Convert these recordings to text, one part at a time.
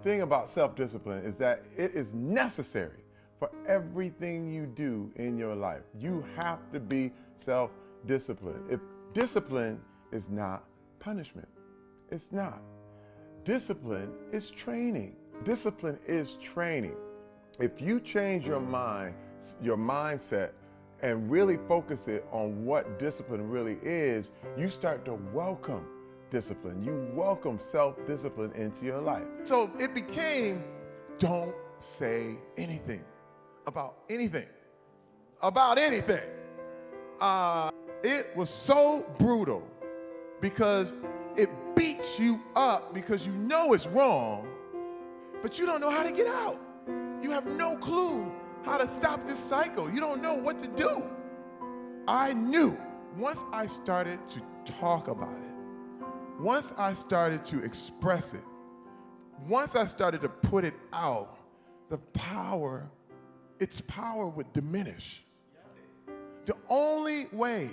thing about self-discipline is that it is necessary for everything you do in your life. You have to be self-disciplined. If discipline is not punishment, it's not. Discipline is training. Discipline is training. If you change your mind, your mindset, and really focus it on what discipline really is, you start to welcome discipline. You welcome self-discipline into your life. So it became, don't say anything about anything. About anything. It was so brutal because it beats you up because you know it's wrong, but you don't know how to get out. You have no clue how to stop this cycle. You don't know what to do. I knew once I started to talk about it, once I started to express it, once I started to put it out, its power would diminish. The only way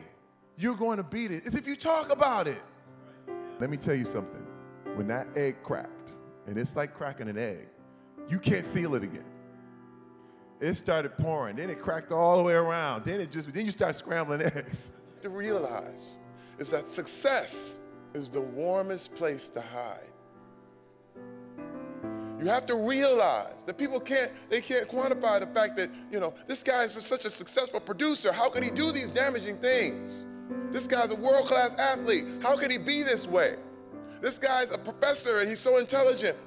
you're going to beat it is if you talk about it. Let me tell you something. When that egg cracked, and it's like cracking an egg, you can't seal it again. It started pouring, then it cracked all the way around, then you start scrambling eggs. To realize is that success is the warmest place to hide. You have to realize that people can't quantify the fact that, this guy is such a successful producer. How could he do these damaging things? This guy's a world-class athlete. How could he be this way? This guy's a professor and he's so intelligent.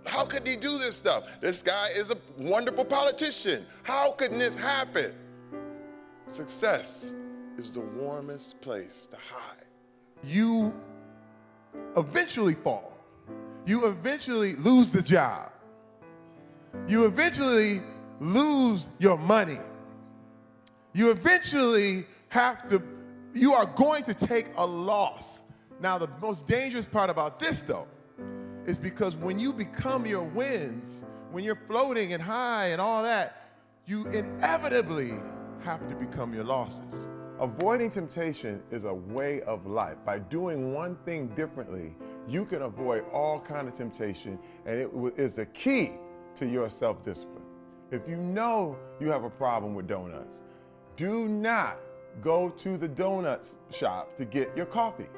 How could he do this stuff? This guy is a wonderful politician. How could this happen? Success is the warmest place to hide. You eventually fall. You eventually lose the job. You eventually lose your money. You eventually you are going to take a loss. Now, the most dangerous part about this, though, is because when you become your wins, when you're floating and high and all that, you inevitably have to become your losses. Avoiding temptation is a way of life. By doing one thing differently, you can avoid all kinds of temptation, and it is the key to your self-discipline. If you know you have a problem with donuts, do not go to the donut shop to get your coffee.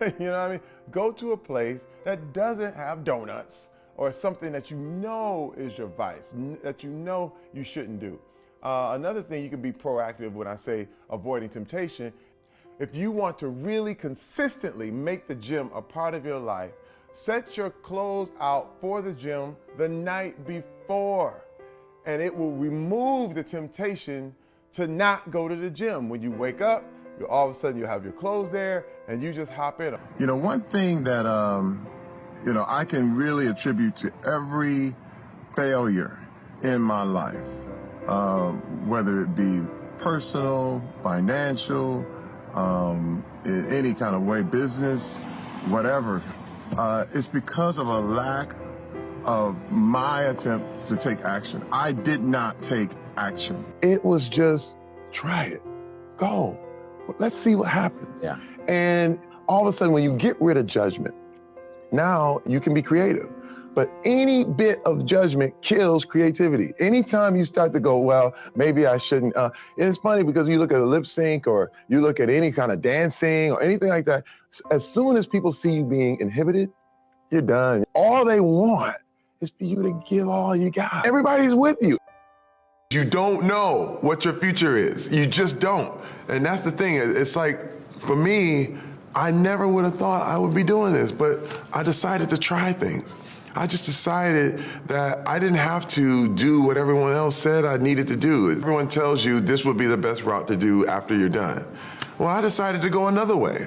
You know what I mean? Go to a place that doesn't have donuts or something that you know is your vice, that you know you shouldn't do. Another thing, you can be proactive when I say avoiding temptation. If you want to really consistently make the gym a part of your life, set your clothes out for the gym the night before, and it will remove the temptation to not go to the gym. When you wake up, all of a sudden you have your clothes there and you just hop in. One thing that, I can really attribute to every failure in my life, whether it be personal, financial, in any kind of way, business, whatever, it's because of a lack of my attempt to take action. I did not take action. It was just, try it, go. Let's see what happens. Yeah. And all of a sudden, when you get rid of judgment, now you can be creative. But any bit of judgment kills creativity. Anytime you start to go, well, maybe I shouldn't. It's funny because you look at a lip sync or you look at any kind of dancing or anything like that. As soon as people see you being inhibited, you're done. All they want is for you to give all you got. Everybody's with you. You don't know what your future is. You just don't. And that's the thing. It's like, for me, I never would have thought I would be doing this, but I decided to try things. I just decided that I didn't have to do what everyone else said I needed to do. Everyone tells you this would be the best route to do after you're done. Well, I decided to go another way.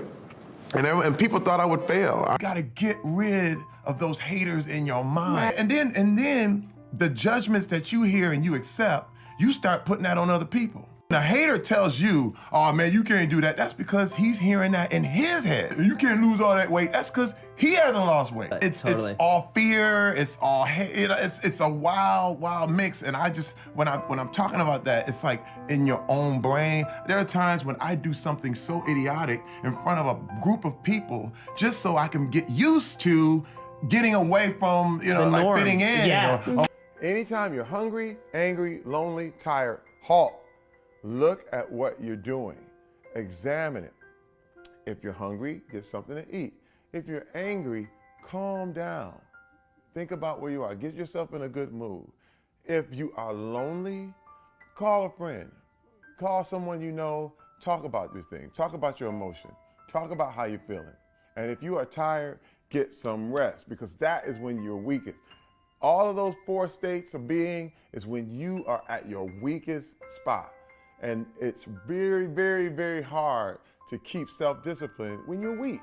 And people thought I would fail. I gotta get rid of those haters in your mind. And then the judgments that you hear and you accept, you start putting that on other people. The hater tells you, oh man, you can't do that. That's because he's hearing that in his head. You can't lose all that weight. That's because he hasn't lost weight. It's all fear. It's all hate. It's a wild mix. And I just, when I'm talking about that, it's like in your own brain. There are times when I do something so idiotic in front of a group of people just so I can get used to getting away from, like norm. fitting in. Yeah. Anytime you're hungry, angry, lonely, tired, halt. Look at what you're doing. Examine it. If you're hungry, get something to eat. If you're angry, calm down. Think about where you are. Get yourself in a good mood. If you are lonely, call a friend. Call someone you know. Talk about your things. Talk about your emotion. Talk about how you're feeling. And if you are tired, get some rest, because that is when you're weakest. All of those 4 states of being is when you are at your weakest spot. And it's very, very, very hard to keep self-discipline when you're weak.